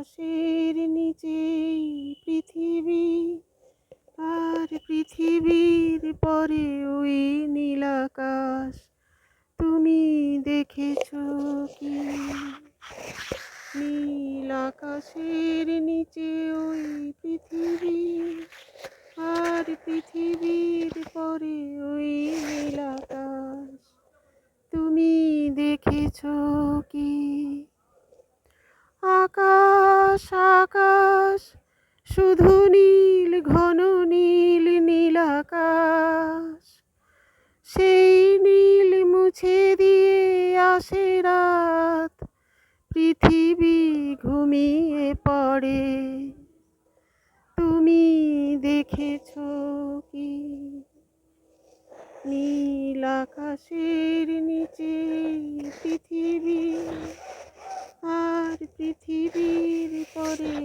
আকাশের নিচেই পৃথিবী, আর পৃথিবীর পরে ওই নীল আকাশ। তুমি দেখেছো কি? নীল আকাশের নিচে ওই পৃথিবী, আর পৃথিবীর পরে ওই নীল আকাশ। তুমি দেখেছো কি? আকাশ আকাশ শুধু নীল, ঘন নীল, নীল আকাশ। সেই নীল মুছে দিয়ে আসে রাত, পৃথিবী ঘুমিয়ে পড়ে। তুমি দেখেছো কি? নীল আকাশের নিচে পৃথিবী, আর পৃথিবীর পরে